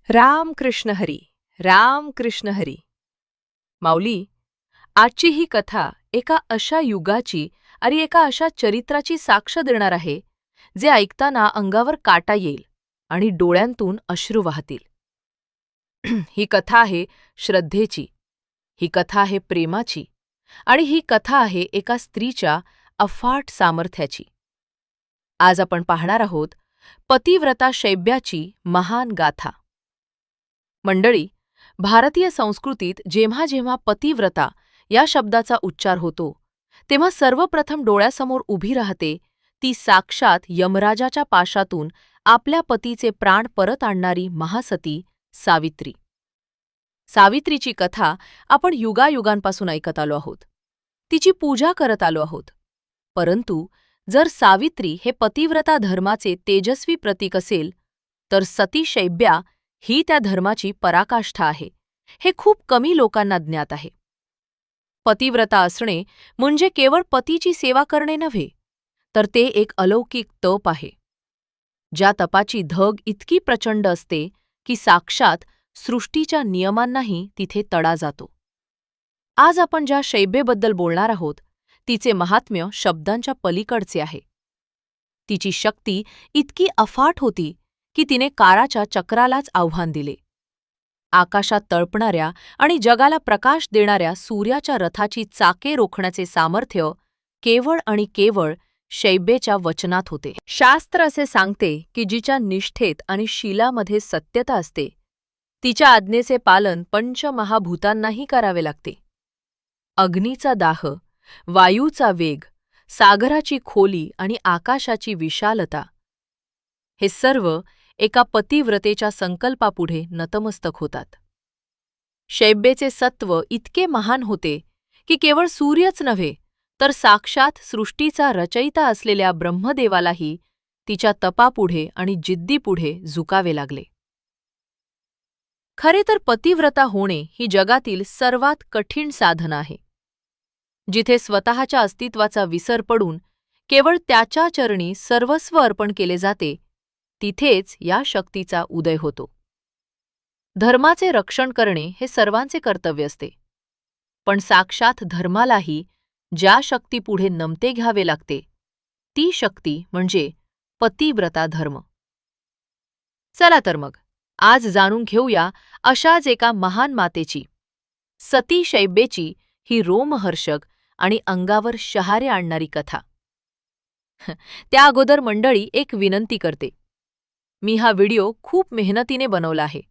राम कृष्ण हरी, राम कृष्ण हरी. माऊली, आजची ही कथा एका अशा युगाची आणि एका अशा चरित्राची साक्ष देणार आहे, जे ऐकताना अंगावर काटा येईल आणि डोळ्यांतून अश्रू वाहतील. ही कथा आहे श्रद्धेची, ही कथा आहे प्रेमाची आणि ही कथा आहे एका स्त्रीच्या अफाट सामर्थ्याची. आज आपण पाहणार आहोत पतिव्रता शैब्याची महान गाथा. मंडळी, भारतीय संस्कृतीत जेव्हा जेव्हा पतिव्रता या शब्दाचा उच्चार होतो, तेव्हा सर्वप्रथम डोळ्यासमोर उभी राहते ती साक्षात यमराजाच्या पाशातून आपल्या पतीचे प्राण परत आणणारी महासती सावित्री. सावित्रीची कथा आपण युगायुगांपासून ऐकत आलो आहोत. तिची पूजा करत आलो आहोत. परंतु जर सावित्री हे पतिव्रता धर्माचे तेजस्वी प्रतीक असेल, तर सती शैब्या ही त्या धर्माची पराकाष्ठा आहे, हे खूप कमी लोकांना ज्ञात आहे. पतिव्रता असणे म्हणजे केवळ पतीची सेवा करणे नव्हे, तर ते एक अलौकिक तप आहे. ज्या तपाची धग इतकी प्रचंड असते की साक्षात सृष्टीच्या नियमांनाही तिथे तडा जातो. आज आपण ज्या शैब्येबद्दल बोलणार आहोत, तिचे महात्म्य शब्दांच्या पलीकडचे आहे. तिची शक्ती इतकी अफाट होती की तिने काळाच्या चक्रालाच आव्हान दिले. आकाशात तळपणाऱ्या आणि जगाला प्रकाश देणाऱ्या सूर्याच्या रथाची चाके रोखण्याचे सामर्थ्य केवळ आणि केवळ शैब्येच्या वचनात होते. शास्त्र असे सांगते की जिच्या निष्ठेत आणि शीलामध्ये सत्यता असते, तिच्या आज्ञेचे पालन पंचमहाभूतांनाही करावे लागते. अग्नीचा दाह, वायूचा वेग, सागराची खोली आणि आकाशाची विशालता, हे सर्व एका पतिव्रतेच्या संकल्पापुढे नतमस्तक होतात. शैब्येचे सत्व इतके महान होते की केवळ सूर्यच नव्हे, तर साक्षात सृष्टीचा रचयिता असलेल्या ब्रह्मदेवालाही तिच्या तपापुढे आणि जिद्दीपुढे झुकावे लागले. खरे तर पतिव्रता होणे ही जगातील सर्वात कठीण साधना आहे. जिथे स्वतःच्या अस्तित्वाचा विसर पडून केवळ त्याच्या चरणी सर्वस्व अर्पण केले जाते, तिथेच या शक्तीचा उदय होतो. धर्माचे रक्षण करणे हे सर्वांचे कर्तव्य असते, पण साक्षात धर्मालाही ज्या शक्तीपुढे नमते घ्यावे लागते, ती शक्ती म्हणजे पतिव्रता धर्म. चला तर मग आज जाणून घेऊया अशाच एका महान मातेची, सती शैब्येची ही रोमहर्षक आणि अंगावर शहारे आणणारी कथा. त्या अगोदर मंडळी एक विनंती करते. मी हा व्हिडिओ खूप मेहनतीने बनवला आहे.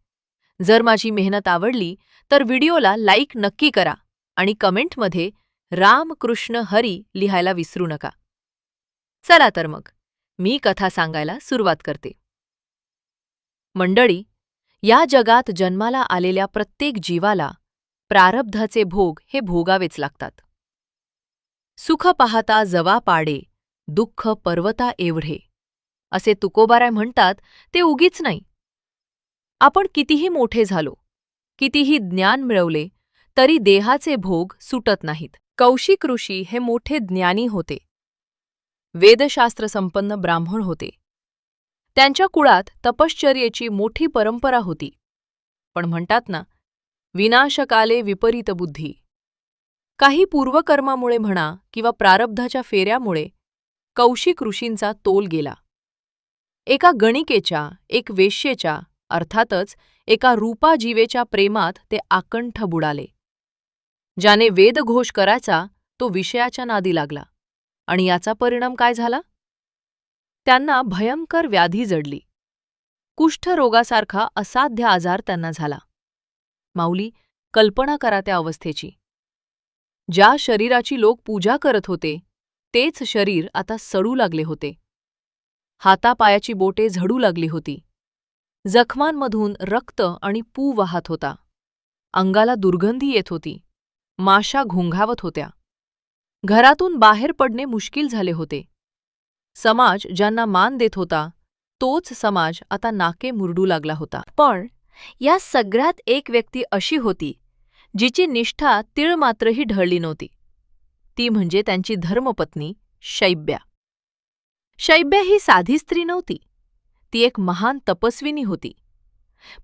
जर माझी मेहनत आवडली तर व्हिडिओला लाईक नक्की करा आणि कमेंटमध्ये राम कृष्ण हरी लिहायला विसरू नका. चला तर मग मी कथा सांगायला सुरुवात करते. मंडळी, या जगात जन्माला आलेल्या प्रत्येक जीवाला प्रारब्धाचे भोग हे भोगावेच लागतात. सुख पाहता जवा पाडे, दुःख पर्वता एवढे, असे तुकोबाराय म्हणतात ते उगीच नाही. आपण कितीही मोठे झालो, कितीही ज्ञान मिळवले, तरी देहाचे भोग सुटत नाहीत. कौशिक ऋषी हे मोठे ज्ञानी होते. वेदशास्त्र संपन्न ब्राह्मण होते. त्यांच्या कुळात तपश्चर्येची मोठी परंपरा होती. पण म्हणतात ना, विनाशकाले विपरीत बुद्धी. काही पूर्वकर्मामुळे म्हणा किंवा प्रारब्धाच्या फेऱ्यामुळे कौशिक ऋषींचा तोल गेला. एका गणिकेच्या, एक वेश्येच्या, अर्थातच एका रूपाजीवेच्या प्रेमात ते आकंठ बुडाले. ज्याने वेदघोष करायचा तो विषयाच्या नादी लागला, आणि याचा परिणाम काय झाला? त्यांना भयंकर व्याधी जडली. कुष्ठरोगासारखा असाध्य आजार त्यांना झाला. माऊली, कल्पना करा त्या अवस्थेची. ज्या शरीराची लोक पूजा करत होते, तेच शरीर आता सडू लागले होते. हातापायाची बोटे झडू लागली होती. जखमांमधून रक्त आणि पू वाहत होता. अंगाला दुर्गंधी येत होती. माशा घोंघावत होत्या. घरातून बाहेर पडणे मुश्किल झाले होते. समाज ज्यांना मान देत होता, तोच समाज आता नाके मुरडू लागला होता. पण या सगळ्यात एक व्यक्ती अशी होती जिची निष्ठा तीळ मात्रही ढळली नव्हती. ती म्हणजे त्यांची धर्मपत्नी शैब्या. शैब्या ही साधी स्त्री नव्हती. ती एक महान तपस्विनी होती.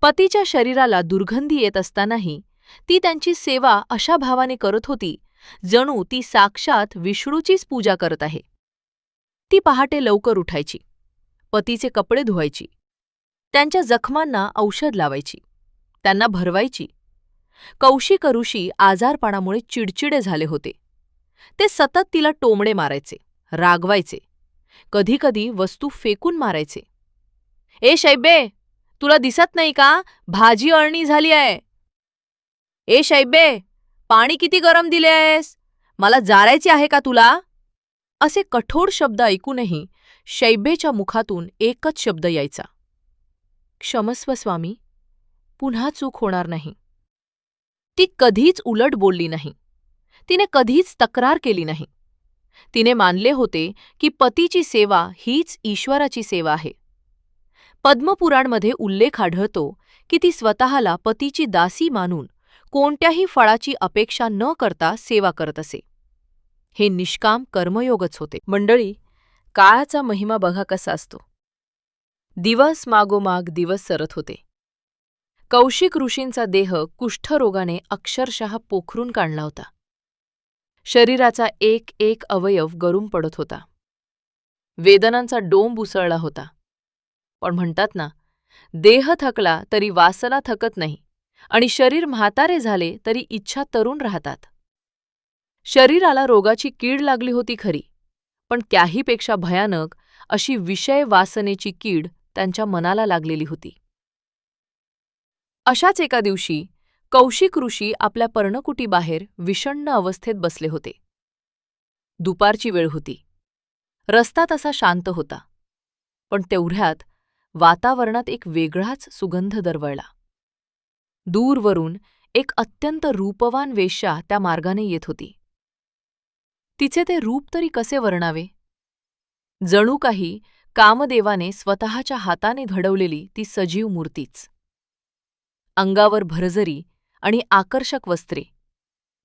पतीच्या शरीराला दुर्गंधी येत असतानाही ती त्यांची सेवा अशा भावाने करत होती जणू ती साक्षात विष्णूचीच पूजा करत आहे. ती पहाटे लवकर उठायची, पतीचे कपडे धुवायची, त्यांच्या जखमांना औषध लावायची, त्यांना भरवायची. कौशिक ऋषी आजारपणामुळे चिडचिडे झाले होते. ते सतत तिला टोमणे मारायचे, रागवायचे, कधीकधी वस्तू फेकून मारायचे. "ए शैबे, तुला दिसत नाही का? भाजी अळणी झाली आहे. ए शैबे, पाणी किती गरम दिले आहेस? मला जारायचे आहे का तुला?" असे कठोर शब्द ऐकूनही शैबेच्या मुखातून एकच शब्द यायचा, "क्षमस्व स्वामी, पुन्हा चूक होणार नाही." ती कधीच उलट बोलली नाही. तिने कधीच तक्रार केली नाही. तिने मानले होते की पतीची सेवा हीच ईश्वराची सेवा आहे. पद्मपुराणमध्ये उल्लेख आढळतो की ती स्वतःला पतीची दासी मानून कोणत्याही फळाची अपेक्षा न करता सेवा करत असे. हे निष्काम कर्मयोगच होते. मंडळी, काळाचा महिमा बघा कसा असतो. दिवस मागोमाग दिवस सरत होते. कौशिक ऋषींचा देह कुष्ठरोगाने अक्षरशः पोखरून काढला होता. शरीराचा एक एक अवयव गळून पडत होता. वेदनांचा डोंब उसळला होता. पण म्हणतात ना, देह थकला तरी वासना थकत नाही आणि शरीर म्हातारे झाले तरी इच्छा तरुण राहतात. शरीराला रोगाची कीड लागली होती खरी, पण त्याहीपेक्षा भयानक अशी विषय वासनेची कीड त्यांच्या मनाला लागलेली होती. अशाच एका दिवशी कौशिक ऋषी आपल्या पर्णकुटीबाहेर विषण्ण अवस्थेत बसले होते. दुपारची वेळ होती. रस्ता तसा शांत होता, पण तेवढ्यात वातावरणात एक वेगळाच सुगंध दरवळला. दूरवरून एक अत्यंत रूपवान वेश्या त्या मार्गाने येत होती. तिचे ते रूप तरी कसे वर्णावे? जणू काही कामदेवाने स्वतःच्या हाताने घडवलेली ती सजीव मूर्तीच. अंगावर भरजरी आणि आकर्षक वस्त्रे,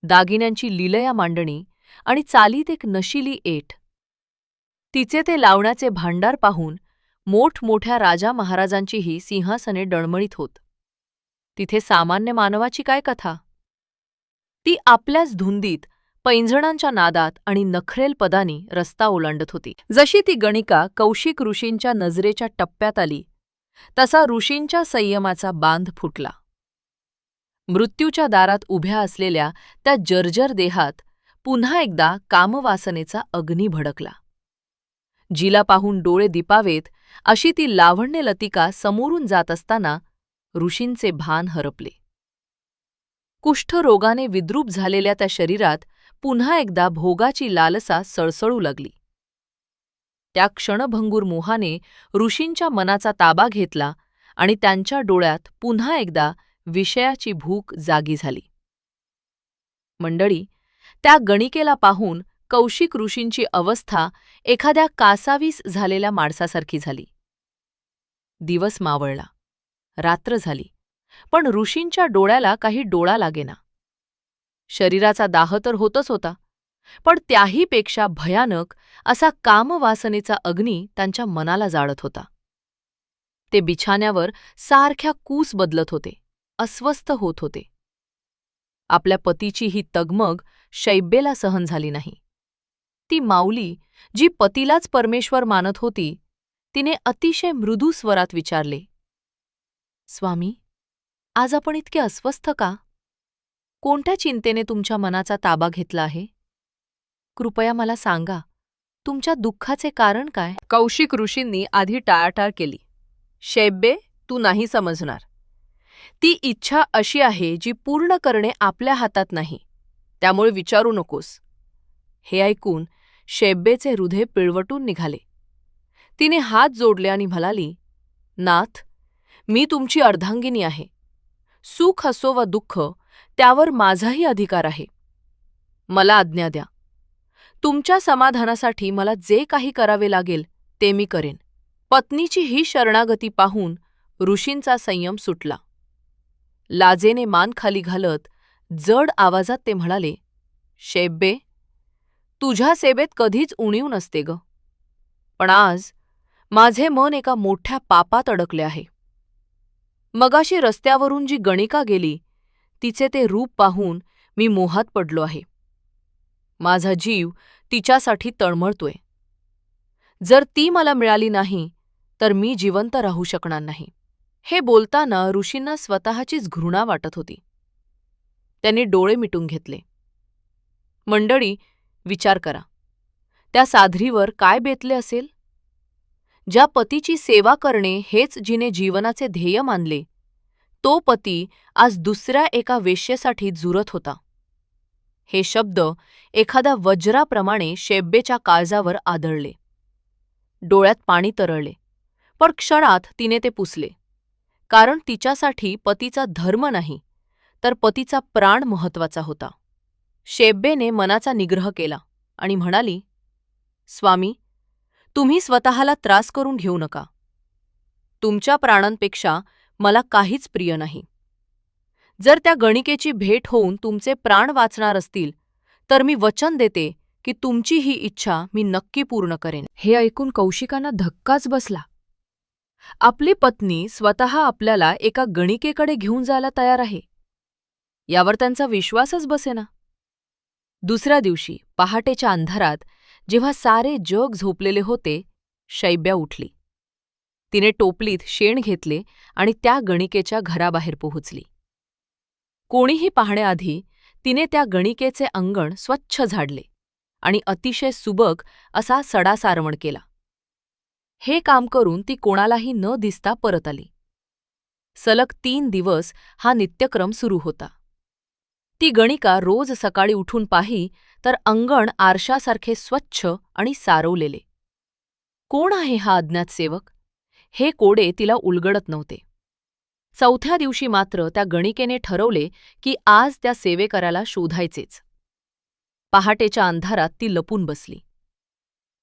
दागिन्यांची लीलया मांडणी आणि चालीत एक नशिली ऐट. तिचे ते लावण्याचे भांडार पाहून मोठमोठ्या राजा महाराजांचीही सिंहासने डळमळीत होत. तिथे सामान्य मानवाची काय कथा? ती आपल्याच धुंदीत, पैंजणांच्या नादात आणि नखरेल पदानी रस्ता ओलांडत होती. जशी ती गणिका कौशिक ऋषींच्या नजरेच्या टप्प्यात आली, तसा ऋषींच्या संयमाचा बांध फुटला. मृत्यूच्या दारात उभ्या असलेल्या त्या जर्जर देहात पुन्हा एकदा कामवासनेचा अग्नी भडकला. जिला पाहून डोळे दिपावेत अशी ती लावण्य लतिका समोरून जात असताना ऋषींचे भान हरपले. कुष्ठरोगाने विद्रूप झालेल्या त्या शरीरात पुन्हा एकदा भोगाची लालसा सळसळू लागली. त्या क्षणभंगूर मोहाने ऋषींच्या मनाचा ताबा घेतला आणि त्यांच्या डोळ्यात पुन्हा एकदा विषयाची भूक जागी झाली. मंडळी, त्या गणिकेला पाहून कौशिक ऋषींची अवस्था एखाद्या कासावीस झालेल्या माणसासारखी झाली. दिवस मावळला, रात्र झाली, पण ऋषींच्या डोळ्याला काही डोळा लागेना. शरीराचा दाह तर होतच होता, पण त्याहीपेक्षा भयानक असा कामवासनेचा अग्नी त्यांच्या मनाला जाळत होता. ते बिछाण्यावर सारख्या कूस बदलत होते, अस्वस्थ होत होते. आपल्या पतीची ही तगमग शैब्येला सहन झाली नाही. ती माऊली, जी पतीलाच परमेश्वर मानत होती, तिने अतिशय मृदू स्वरात विचारले, "स्वामी, आज आपण इतके अस्वस्थ का? कोणत्या चिंतेने तुमच्या मनाचा ताबा घेतला आहे? कृपया मला सांगा, तुमच्या दुःखाचे कारण काय?" कौशिक ऋषींनी आधी टाळाटाळ केली. "शैब्ये, तू नाही समजणार. ती इच्छा अशी आहे जी पूर्ण करणे आपल्या हातात नाही, त्यामुळे विचारू नकोस." हे ऐकून शैब्येचे हृदय पिळवटून निघाले. तिने हात जोडले आणि म्हणाली, "नाथ, मी तुमची अर्धांगिनी आहे. सुख असो वा दुःख, त्यावर माझाही अधिकार आहे. मला आज्ञा द्या. तुमच्या समाधानासाठी मला जे काही करावे लागेल ते मी करेन." पत्नीची ही शरणागती पाहून ऋषींचा संयम सुटला. लाजेने मान खाली घालत जड आवाजात ते म्हणाले, "शैब्ये, तुझ्या सेवेत कधीच उणीव नसते ग. पण आज माझे मन एका मोठ्या पापात अडकले आहे." मगाशी रस्त्यावरून जी गणिका गेली तिचे ते रूप पाहून मी मोहात पडलो आहे. माझा जीव तिच्यासाठी तळमळतोय. जर ती मला मिळाली नाही तर मी जिवंत राहू शकणार नाही. हे बोलताना ऋषींना स्वतःचीच घृणा वाटत होती. त्यांनी डोळे मिटून घेतले. मंडळी, विचार करा, त्या साध्रीवर काय बेतले असेल? ज्या पतीची सेवा करणे हेच जिने जीवनाचे ध्येय मानले, तो पती आज दुसऱ्या एका वेश्येसाठी झुरत होता. हे शब्द एखाद्या वज्राप्रमाणे शेब्बेच्या काळजावर आदळले. डोळ्यात पाणी तरळले, पण क्षणात तिने ते पुसले. कारण तिच्यासाठी पतीचा धर्म नाही, तर पतीचा प्राण महत्वाचा होता. शेब्बेने मनाचा निग्रह केला आणि म्हणाली, स्वामी, तुम्ही स्वतःला त्रास करून घेऊ नका. तुमच्या प्राणांपेक्षा मला काहीच प्रिय नाही. जर त्या गणिकेची भेट होऊन तुमचे प्राण वाचणार असतील तर मी वचन देते की तुमची ही इच्छा मी नक्की पूर्ण करेन. हे ऐकून कौशिकांना धक्काच बसला. आपली पत्नी स्वतः आपल्याला एका गणिकेकडे घेऊन जायला तयार आहे, यावर त्यांचा विश्वासच बसेना. दुसऱ्या दिवशी पहाटेच्या अंधारात जेव्हा सारे जग झोपलेले होते, शैब्या उठली. तिने टोपलीत शेण घेतले आणि त्या गणिकेच्या घराबाहेर पोहोचली. कोणीही पाहण्याआधी तिने त्या गणिकेचे अंगण स्वच्छ झाडले आणि अतिशय सुबक असा सडा सारवण केला. हे काम करून ती कोणालाही न दिसता परत आली. सलग 3 दिवस हा नित्यक्रम सुरू होता. ती गणिका रोज सकाळी उठून पाही तर अंगण आरशासारखे स्वच्छ आणि सारवलेले. कोण आहे हा अज्ञात सेवक? हे कोडे तिला उलगडत नव्हते. चौथ्या दिवशी मात्र त्या गणिकेने ठरवले की आज त्या सेवेकराला शोधायचेच. पहाटेच्या अंधारात ती लपून बसली.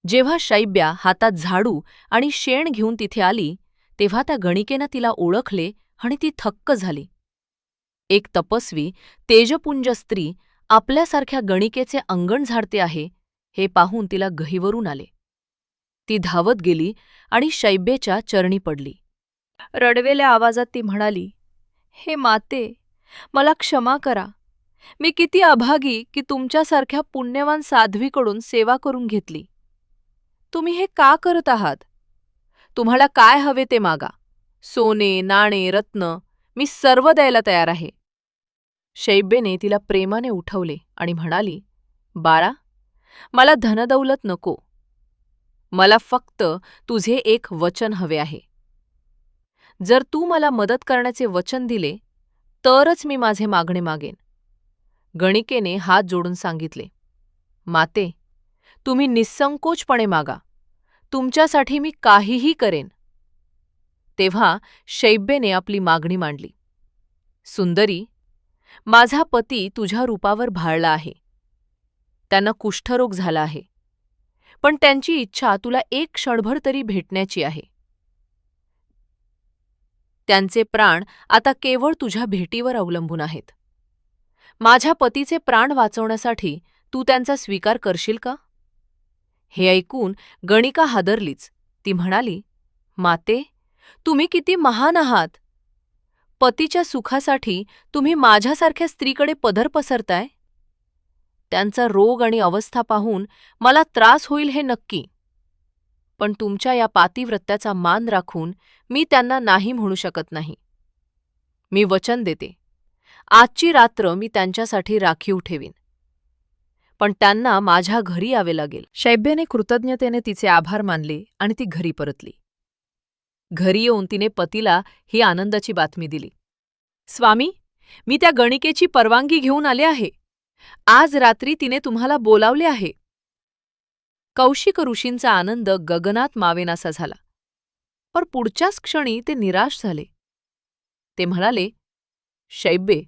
जेव्हा शैब्या हातात झाडू आणि शेण घेऊन तिथे आली, तेव्हा त्या गणिकेनं तिला ओळखले आणि ती थक्क झाली. एक तपस्वी, तेजपुंज स्त्री आपल्यासारख्या गणिकेचे अंगण झाडते आहे, हे पाहून तिला गहिवरून आले. ती धावत गेली आणि शैब्येच्या चरणी पडली. रडवेल्या आवाजात ती म्हणाली, हे माते, मला क्षमा करा. मी किती अभागी की तुमच्यासारख्या पुण्यवान साध्वीकडून सेवा करून घेतली. तुम्ही हे का करत आहात? तुम्हाला काय हवे ते मागा. सोने, नाणे, रत्न मी सर्व द्यायला तयार आहे. शैब्येने तिला प्रेमाने उठवले आणि म्हणाली, बाळा, मला धनदौलत नको. मला फक्त तुझे एक वचन हवे आहे. जर तू मला मदत करण्याचे वचन दिले तरच मी माझे मागणे मागेन. गणिकेने हात जोडून सांगितले, माते, तुम्ही निस्संकोचपणे मागा. तुमच्यासाठी मी काहीही करेन. तेव्हा शैब्येने आपली मागणी मांडली. सुंदरी, माझा पती तुझ्या रूपावर भाळला आहे. त्यांना कुष्ठरोग झाला आहे, पण त्यांची इच्छा तुला एक क्षणभर तरी भेटण्याची आहे. त्यांचे प्राण आता केवळ तुझ्या भेटीवर अवलंबून आहेत. माझ्या पतीचे प्राण वाचवण्यासाठी तू त्यांचा स्वीकार करशील का? हे ऐकून गणिका हादरलीच. ती म्हणाली, माते, तुम्ही किती महान आहात. पतीच्या सुखासाठी तुम्ही माझ्यासारख्या स्त्रीकडे पदर पसरताय. त्यांचा रोग आणि अवस्था पाहून मला त्रास होईल हे नक्की, पण तुमच्या या पातिव्रत्याचा मान राखून मी त्यांना नाही म्हणू शकत नाही. मी वचन देते, आजची रात्र मी त्यांच्यासाठी राखीव ठेवीन, पण त्यांना माझ्या घरी यावे लागेल. शैब्येने कृतज्ञतेने तिचे आभार मानले आणि ती घरी परतली. घरी येऊन तिने पतीला ही आनंदाची बातमी दिली. स्वामी, मी त्या गणिकेची परवानगी घेऊन आले आहे. आज रात्री तिने तुम्हाला बोलावले आहे. कौशिक ऋषींचा आनंद गगनात मावेनासा झाला, पण पुढच्याच क्षणी ते निराश झाले. ते म्हणाले, शैब्ये,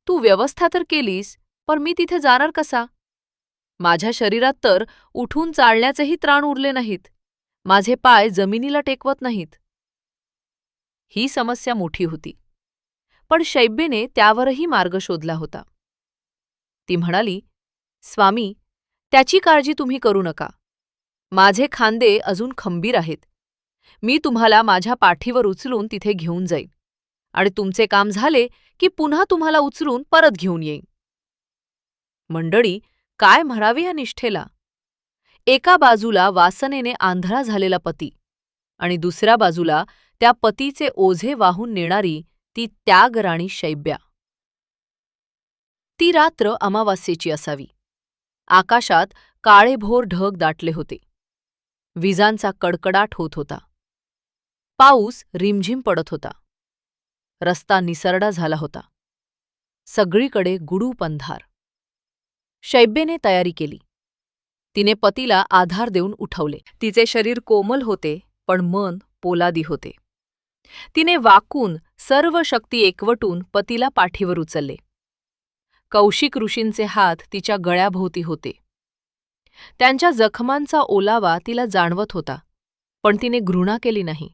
तू व्यवस्था तर केलीस, पण मी तिथे जाणार कसा? माझ्या शरीरात तर उठून चालण्याचेही त्राण उरले नाहीत. माझे पाय जमिनीला टेकवत नाहीत. ही समस्या मोठी होती, पण शैब्येने त्यावरही मार्ग शोधला होता. ती म्हणाली, स्वामी, त्याची काळजी तुम्ही करू नका. माझे खांदे अजून खंबीर आहेत. मी तुम्हाला माझ्या पाठीवर उचलून तिथे घेऊन जाईन आणि तुमचे काम झाले की पुन्हा तुम्हाला उचलून परत घेऊन येईन. मंडळी, काय म्हणावे या निष्ठेला. एका बाजूला वासनेने आंधळा झालेला पती आणि दुसऱ्या बाजूला त्या पतीचे ओझे वाहून नेणारी ती त्यागराणी शैब्या. ती रात्र अमावास्येची असावी. आकाशात काळेभोर ढग दाटले होते. विजांचा कडकडाट होत होता. पाऊस रिमझिम पडत होता. रस्ता निसरडा झाला होता. सगळीकडे गुडूप अंधार. शैब्येने तयारी केली. तिने पतीला आधार देऊन उठवले. तिचे शरीर कोमल होते, पण मन पोलादी होते. तिने वाकून सर्व शक्ती एकवटून पतीला पाठीवर उचलले. कौशिक ऋषींचे हात तिच्या गळ्याभोवती होते. त्यांच्या जखमांचा ओलावा तिला जाणवत होता, पण तिने घृणा केली नाही.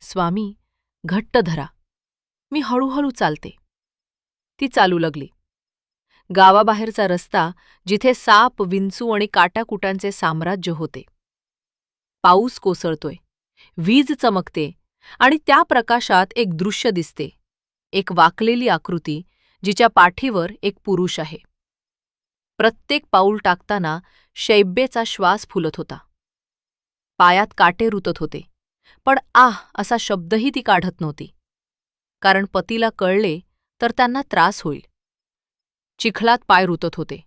स्वामी, घट्ट धरा, मी हळूहळू चालते. ती चालू लागली. गावाबाहेरचा रस्ता, जिथे साप, विंचू आणि काटाकुटांचे साम्राज्य होते. पाऊस कोसळतोय, वीज चमकते आणि त्या प्रकाशात एक दृश्य दिसते. एक वाकलेली आकृती, जिच्या पाठीवर एक पुरुष आहे. प्रत्येक पाऊल टाकताना शैब्येचा श्वास फुलत होता. पायात काटे रुतत होते, पण आह असा शब्दही ती काढत नव्हती, कारण पतीला कळले तर त्यांना त्रास होईल. चिखलात पाय रुतत होते.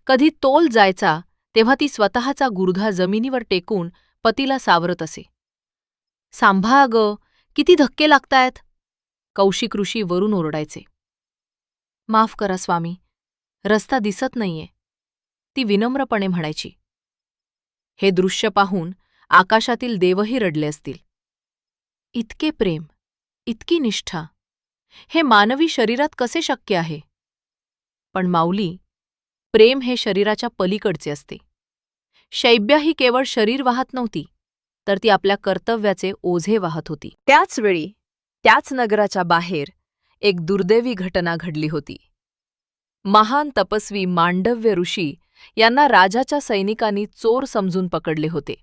कधी तोल जायचा तेव्हा ती स्वतःचा गुडघा जमिनीवर टेकून पतीला सावरत असे. सांभाळ ग, किती धक्के लागतायत, कौशिक ऋषी वरून ओरडायचे. माफ करा स्वामी, रस्ता दिसत नाहीये, ती विनम्रपणे म्हणायची. हे दृश्य पाहून आकाशातील देवही रडले असतील. इतके प्रेम, इतकी निष्ठा, हे मानवी शरीरात कसे शक्य आहे? पण माऊली, प्रेम हे शरीराच्या पलीकडचे असते. शैब्या ही केवळ शरीर वाहत नव्हती, तर ती आपल्या कर्तव्याचे ओझे वाहत होती. त्याच वेळी त्याच नगराच्या बाहेर एक दुर्दैवी घटना घडली होती. महान तपस्वी मांडव्य ऋषी यांना राजाच्या सैनिकांनी चोर समजून पकडले होते.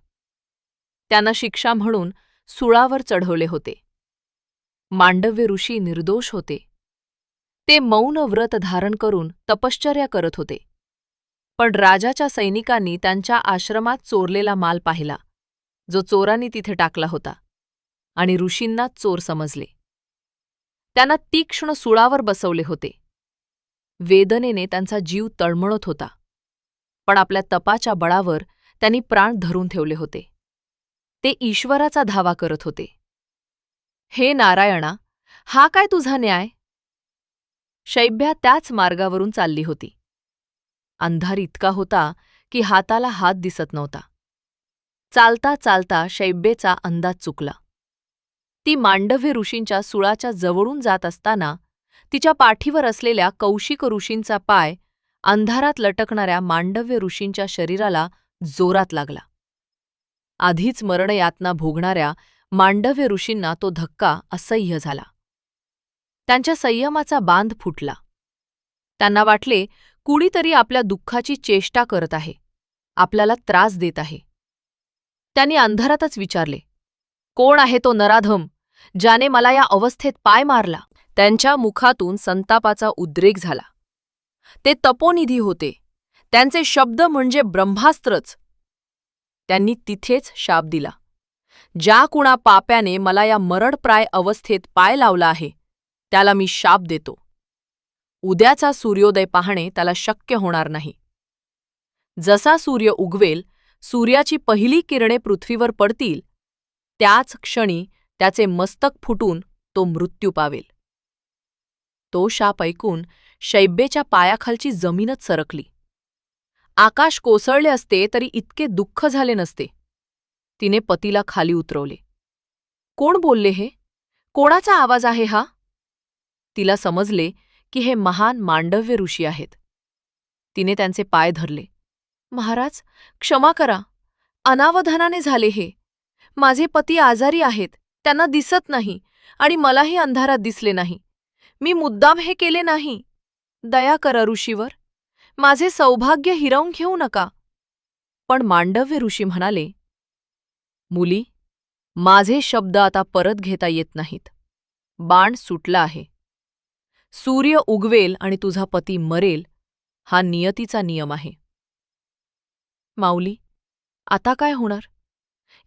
त्यांना शिक्षा म्हणून सुळावर चढवले होते. मांडव्य ऋषी निर्दोष होते. ते मौन व्रत धारण करून तपश्चर्या करत होते. पण राजाच्या सैनिकांनी त्यांच्या आश्रमात चोरलेला माल पाहिला, जो चोरांनी तिथे टाकला होता, आणि ऋषींनाच चोर समजले. त्यांना तीक्ष्ण सुळावर बसवले होते. वेदनेने त्यांचा जीव तळमळत होता, पण आपल्या तपाच्या बळावर त्यांनी प्राण धरून ठेवले होते. ते ईश्वराचा धावा करत होते. हे नारायणा, हा काय तुझा न्याय? शैब्या त्याच मार्गावरून चालली होती. अंधार इतका होता की हाताला हात दिसत नव्हता. चालता चालता शैब्येचा अंदाज चुकला. ती मांडव्य ऋषींच्या सुळाच्या जवळून जात असताना तिच्या पाठीवर असलेल्या कौशिक ऋषींचा पाय अंधारात लटकणाऱ्या मांडव्य ऋषींच्या शरीराला जोरात लागला. आधीच मरणयातना भोगणाऱ्या मांडव्य ऋषींना तो धक्का असह्य झाला. त्यांच्या संयमाचा बांध फुटला. त्यांना वाटले, कुणीतरी आपल्या दुःखाची चेष्टा करत आहे, आपल्याला त्रास देत आहे. त्यांनी अंधारातच विचारले, कोण आहे तो नराधम, ज्याने मला या अवस्थेत पाय मारला? त्यांच्या मुखातून संतापाचा उद्रेक झाला. ते तपोनिधी होते. त्यांचे शब्द म्हणजे ब्रह्मास्त्रच. त्यांनी तिथेच शाप दिला, ज्या कुणा पाप्याने मला या मरणप्राय अवस्थेत पाय लावला आहे, त्याला मी शाप देतो. उद्याचा सूर्योदय पाहणे त्याला शक्य होणार नाही. जसा सूर्य उगवेल, सूर्याची पहिली किरणे पृथ्वीवर पडतील, त्याच क्षणी त्याचे मस्तक फुटून तो मृत्यू पावेल. तो शाप ऐकून शैब्येच्या पायाखालची जमीनच सरकली. आकाश कोसळले असते तरी इतके दुःख झाले नसते. तिने पतीला खाली उतरवले. कोण बोलले हे? कोणाचा आवाज आहे हा? तिला समजले की हे महान मांडव्य ऋषी आहेत. तिने त्यांचे पाय धरले. महाराज, क्षमा करा, अनावधानाने झाले हे. माझे पती आजारी आहेत, त्यांना दिसत नाही, आणि मलाही अंधारात दिसले नाही. मी मुद्दाम हे केले नाही. दया करा ऋषीवर, माझे सौभाग्य हिरावून घेऊ नका. पण मांडव्य ऋषी म्हणाले, मुली, माझे शब्द आता परत घेता येत नाहीत. बाण सुटला आहे. सूर्य उगवेल आणि तुझा पती मरेल, हा नियतीचा नियम आहे. माऊली, आता काय होणार?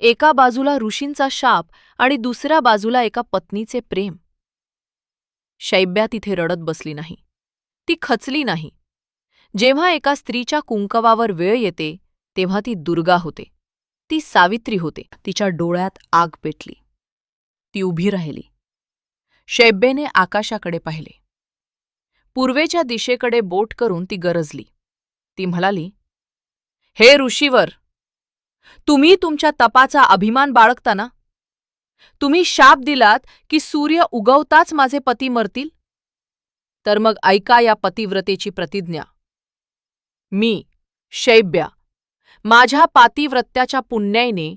एका बाजूला ऋषींचा शाप आणि दुसऱ्या बाजूला एका पत्नीचे प्रेम. शैब्या तिथे रडत बसली नाही. ती खचली नाही. जेव्हा एका स्त्रीच्या कुंकवावर वेळ येते तेव्हा ती दुर्गा होते. ती सावित्री होते. तिच्या डोळ्यात आग पेटली. ती उभी राहिली. शैब्येने आकाशाकडे पाहिले. पूर्वेच्या दिशेकडे बोट करून ती गरजली. ती म्हणाली, हे ऋषीवर, तुम्ही तुमच्या तपाचा अभिमान बाळगता ना? तुम्ही शाप दिलात की सूर्य उगवताच माझे पती मरतील? तर मग ऐका या पतिव्रतेची प्रतिज्ञा. मी, शैब्या, माझ्या पातिव्रत्याच्या पुण्याईने,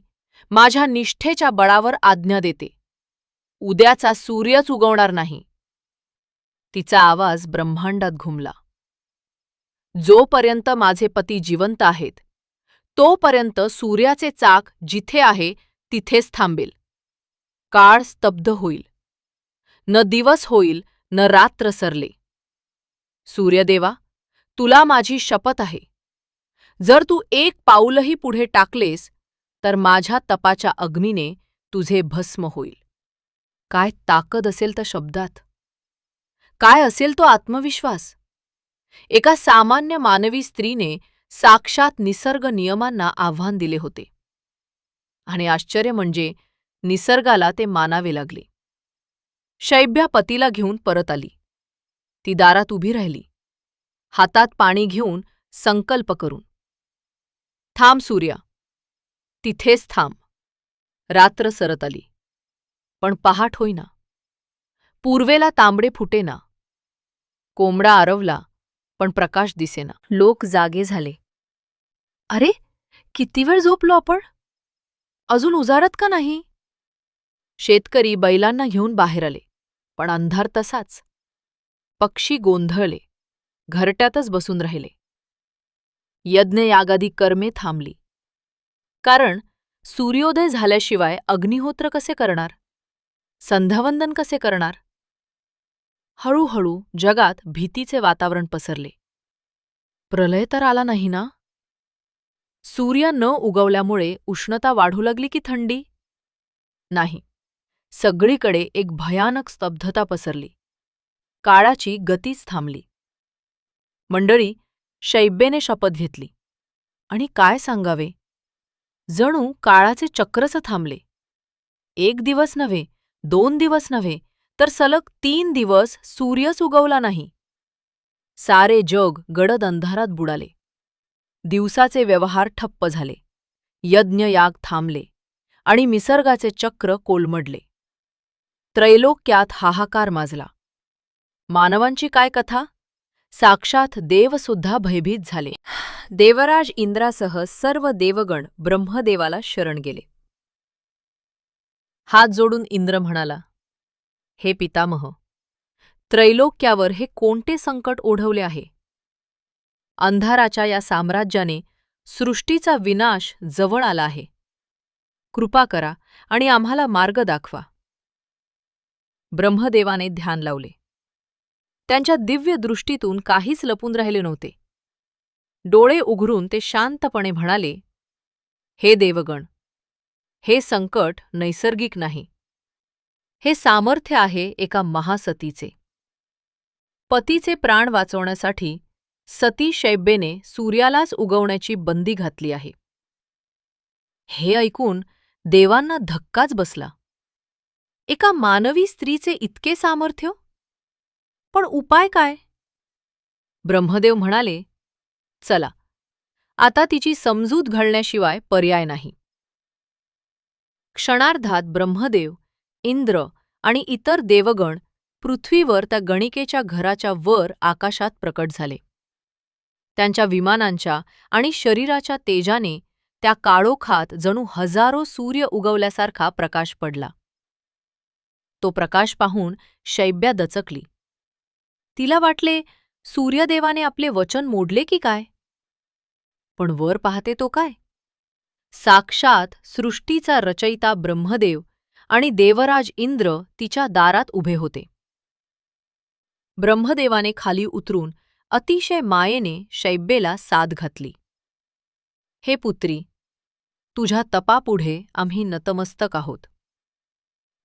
माझ्या निष्ठेच्या बळावर आज्ञा देते. उद्याचा सूर्यच उगवणार नाही. तिचा आवाज ब्रह्मांडात घुमला. जोपर्यंत माझे पती जिवंत आहेत, तोपर्यंत सूर्याचे चाक जिथे आहे तिथेच थांबेल. काळ स्तब्ध होईल. न दिवस होईल न रात्र सरले. सूर्यदेवा, तुला माझी शपथ आहे. जर तू एक पाऊलही पुढे टाकलेस तर माझ्या तपाच्या अग्नीने तुझे भस्म होईल. काय ताकद असेल त्या शब्दात! काय असेल तो आत्मविश्वास! एका सामान्य मानवी स्त्रीने साक्षात निसर्ग नियमांना आव्हान दिले होते. आणि आश्चर्य म्हणजे निसर्गाला ते मानावे लागले. शैब्या पतीला घेऊन परत आली. ती दारात उभी राहिली, हातात पाणी घेऊन संकल्प करून. थांब सूर्या, तिथेच थांब. रात्र सरत आली, पण पहाट होईना. पूर्वेला तांबडे फुटेना. कोंबडा आरवला, पण प्रकाश दिसेना. लोक जागे झाले. अरे, किती वेळ झोपलो आपण? अजून उजाडत का नाही? शेतकरी बैलांना घेऊन बाहेर आले, पण अंधार तसाच. पक्षी गोंधळले, घरट्यातच बसून राहिले. यज्ञयागादी कर्मे थांबली. कारण सूर्योदय झाल्याशिवाय अग्निहोत्र कसे करणार? संध्यावंदन कसे करणार? हळूहळू जगात भीतीचे वातावरण पसरले. प्रलय तर आला नाही ना? सूर्य न उगवल्यामुळे उष्णता वाढू लागली की थंडी? नाही. सगळीकडे एक भयानक स्तब्धता पसरली. काळाची गतीच थांबली. मंडळी, शैब्येने शपथ घेतली. आणि काय सांगावे, जणू काळाचे चक्रच थांबले. 1 दिवस नव्हे, 2 दिवस नव्हे, तर सलग 3 दिवस सूर्यच उगवला नाही. सारे जग गडद अंधारात बुडाले. दिवसाचे व्यवहार ठप्प झाले. यज्ञयाग थांबले आणि निसर्गाचे चक्र कोलमडले. त्रैलोक्यात हाहाकार माजला. मानवांची काय कथा? साक्षात देवसुद्धा भयभीत झाले. देवराज इंद्रासह सर्व देवगण ब्रह्मदेवाला शरण गेले. हात जोडून इंद्र म्हणाला, हे पितामह, त्रैलोक्यावर हे कोणते संकट ओढवले आहे? अंधाराच्या या साम्राज्याने सृष्टीचा विनाश जवळ आला आहे. कृपा करा आणि आम्हाला मार्ग दाखवा. ब्रह्मदेवाने ध्यान लावले. त्यांच्या दिव्य दृष्टीतून काहीच लपून राहिले नव्हते. डोळे उघडून ते शांतपणे म्हणाले, हे देवगण, हे संकट नैसर्गिक नाही. हे सामर्थ्य आहे एका महासतीचे. पतीचे प्राण वाचवण्यासाठी सती शैब्येने सूर्यालाच उगवण्याची बंदी घातली आहे. हे ऐकून देवांना धक्काच बसला. एका मानवी स्त्रीचे इतके सामर्थ्य? पण उपाय काय? ब्रह्मदेव म्हणाले, चला, आता तिची समजूत घालण्याशिवाय पर्याय नाही. क्षणार्धात ब्रह्मदेव, इंद्र आणि इतर देवगण पृथ्वीवर त्या गणिकेच्या घराच्या वर आकाशात प्रकट झाले. त्यांच्या विमानांच्या आणि शरीराच्या तेजाने त्या काळोखात जणू हजारो सूर्य उगवल्यासारखा प्रकाश पडला. तो प्रकाश पाहून शैब्या दचकली. तिला वाटले, सूर्यदेवाने आपले वचन मोडले की काय? पण वर पाहते तो काय? साक्षात सृष्टीचा रचयिता ब्रह्मदेव आणि देवराज इंद्र तिच्या दारात उभे होते. ब्रह्मदेवाने खाली उतरून अतिशय मायेने शैब्येला साद घातली. हे पुत्री, तुझ्या तपापुढे आम्ही नतमस्तक आहोत.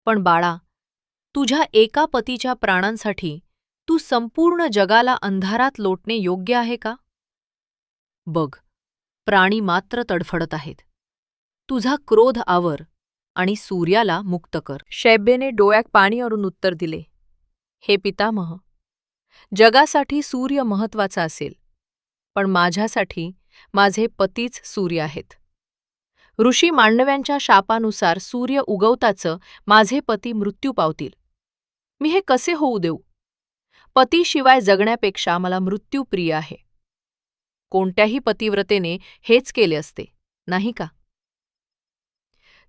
पण बाळा, तुझ्या एका पतीच्या प्राणांसाठी तू संपूर्ण जगाला अंधारात लोटणे योग्य आहे का? बघ, प्राणी मात्र तडफडत आहेत. तुझा क्रोध आवर आणि सूर्याला मुक्त कर. शैब्येने डोळ्यात पाणी आणून उत्तर दिले, हे पितामह, जगासाठी सूर्य महत्वाचा असेल, पण माझ्यासाठी माझे पतीच सूर्य आहेत. ऋषी मांडव्यांच्या शापानुसार सूर्य उगवताचं माझे पती मृत्यू पावतील. मी हे कसे होऊ देऊ? पतीशिवाय जगण्यापेक्षा मला मृत्यू प्रिय आहे. कोणत्याही पतिव्रतेने हेच केले असते, नाही का?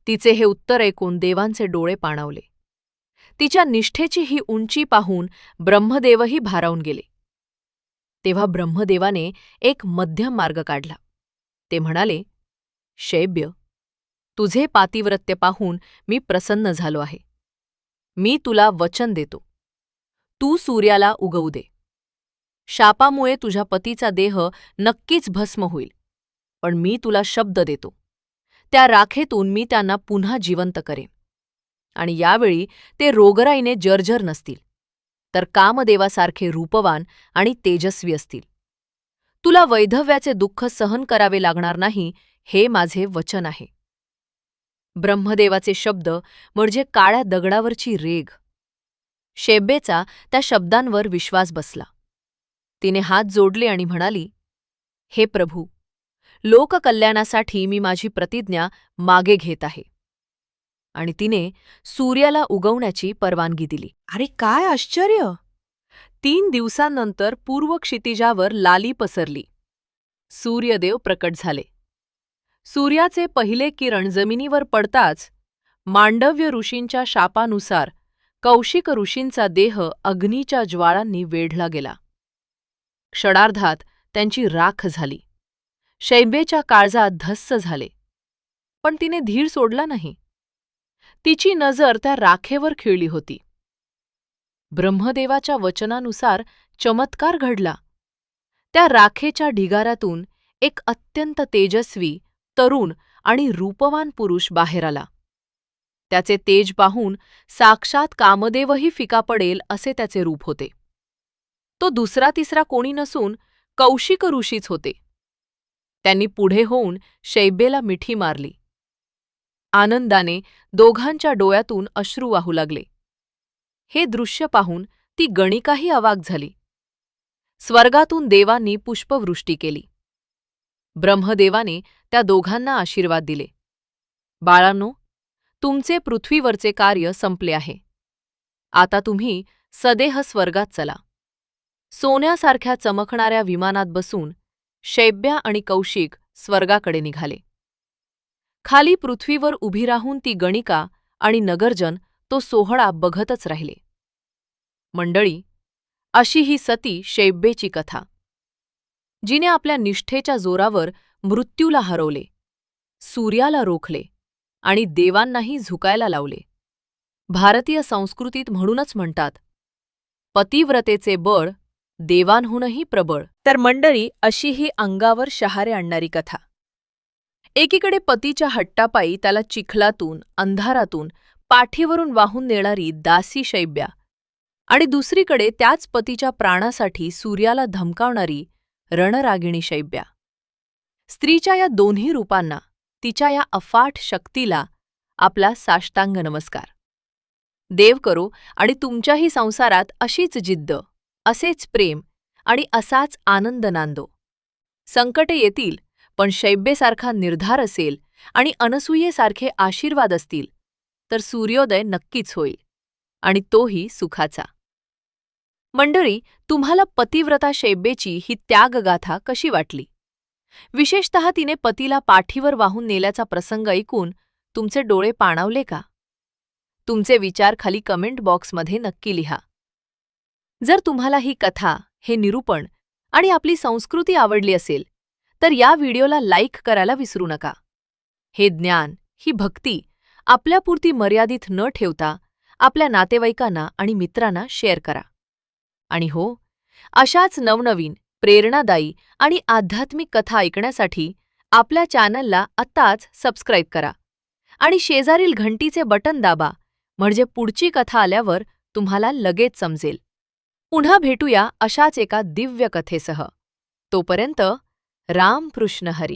तिचे हे उत्तर ऐकून देवांचे डोळे पाणावले. तिच्या निष्ठेची ही उंची पाहून ब्रह्मदेवही भारावून गेले. तेव्हा ब्रह्मदेवाने एक मध्यम मार्ग काढला. ते म्हणाले, शैब्य, तुझे पातिव्रत्य पाहून मी प्रसन्न झालो आहे. मी तुला वचन देतो, तू सूर्याला उगवू दे. शापामुळे तुझ्या पतीचा देह नक्कीच भस्म होईल, पण मी तुला शब्द देतो, त्या राखेतून मी त्यांना पुन्हा जिवंत करेन. आणि यावेळी ते रोगराईने जर्जर नसतील, तर कामदेवासारखे रूपवान आणि तेजस्वी असतील. तुला वैधव्याचे दुःख सहन करावे लागणार नाही, हे माझे वचन आहे. ब्रह्मदेवाचे शब्द म्हणजे काळ्या दगडावरची रेघ. शैब्येचा त्या शब्दांवर विश्वास बसला. तिने हात जोडले आणि म्हणाली, हे प्रभू, लोककल्याणासाठी मी माझी प्रतिज्ञा मागे घेत आहे. आणि तिने सूर्याला उगवण्याची परवानगी दिली. अरे काय आश्चर्य! 3 दिवसांनंतर पूर्व क्षितिजावर लाली पसरली. सूर्यदेव प्रकट झाले. सूर्याचे पहिले किरण जमिनीवर पडताच मांडव्य ऋषींच्या शापानुसार कौशिक ऋषींचा देह अग्नीच्या ज्वाळांनी वेढला गेला. क्षणार्धात त्यांची राख झाली. शैब्येच्या काळजात धस्स झाले. पण तिने धीर सोडला नाही. तिची नजर त्या राखेवर खिळली होती. ब्रह्मदेवाच्या वचनानुसार चमत्कार घडला. त्या राखेच्या ढिगाऱ्यातून एक अत्यंत तेजस्वी, तरुण आणि रूपवान पुरुष बाहेर आला. त्याचे तेज पाहून साक्षात कामदेवही फिका पडेल असे त्याचे रूप होते. तो दुसरा तिसरा कोणी नसून कौशिक ऋषीच होते. त्यांनी पुढे होऊन शैब्येला मिठी मारली. आनंदाने दोघांच्या डोळ्यातून अश्रू वाहू लागले. हे दृश्य पाहून ती गणिकाही अवाक झाली. स्वर्गातून देवांनी पुष्पवृष्टी केली. ब्रह्मदेवाने त्या दोघांना आशीर्वाद दिले. बाळांनो, तुमचे पृथ्वीवरचे कार्य संपले आहे. आता तुम्ही सदेह स्वर्गात चला. सोन्यासारख्या चमकणाऱ्या विमानात बसून शैब्या आणि कौशिक स्वर्गाकडे निघाले. खाली पृथ्वीवर उभी राहून ती गणिका आणि नगरजन तो सोहळा बघतच राहिले. मंडळी, अशी ही सती शैब्येची कथा, जिने आपल्या निष्ठेच्या जोरावर मृत्यूला हरवले, सूर्याला रोखले आणि देवांनाही झुकायला लावले. भारतीय संस्कृतीत म्हणूनच म्हणतात, पतिव्रतेचे बळ देवांहूनही प्रबळ. तर मंडळी, अशी ही अंगावर शहारे आणणारी कथा. एकीकडे पतीच्या हट्टापायी त्याला चिखलातून, अंधारातून, पाठीवरून वाहून नेणारी दासी शैब्या, आणि दुसरीकडे त्याच पतीच्या प्राणासाठी सूर्याला धमकावणारी रणरागिणी शैब्या. स्त्रीच्या या दोन्ही रूपांना, तिच्या या अफाट शक्तीला आपला साष्टांग नमस्कार. देव करो आणि तुमच्याही संसारात अशीच जिद्द, असेच प्रेम आणि असाच आनंद नांदो. संकटे येतील, पण शैब्येसारखा निर्धार असेल आणि अनसूयेसारखे आशीर्वाद असतील, तर सूर्योदय नक्कीच होईल, आणि तोही सुखाचा. मंडळी, तुम्हाला पतिव्रता शैब्येची ही त्यागगाथा कशी वाटली? विशेषतः तिने पतीला पाठीवर वाहून नेल्याचा प्रसंग ऐकून तुमचे डोळे पाणावले का? तुमचे विचार खाली कमेंट बॉक्समध्ये नक्की लिहा. जर तुम्हाला ही कथा, हे निरूपण आणि आपली संस्कृती आवडली असेल, तर या व्हिडिओला लाईक करायला विसरू नका. हे ज्ञान, ही भक्ती आपल्यापुरती मर्यादित न ठेवता आपल्या नातेवाईकांना आणि मित्रांना शेअर करा. आणि हो, अशाच नवनवीन, प्रेरणादायी आणि आध्यात्मिक कथा ऐकण्यासाठी आपल्या चॅनलला आत्ताच सबस्क्राईब करा आणि शेजारील घंटीचे बटन दाबा, म्हणजे पुढची कथा आल्यावर तुम्हाला लगेच समजेल. पुन्हा भेटूया अशाच एका दिव्य कथेसह. तोपर्यंत राम कृष्ण हरी.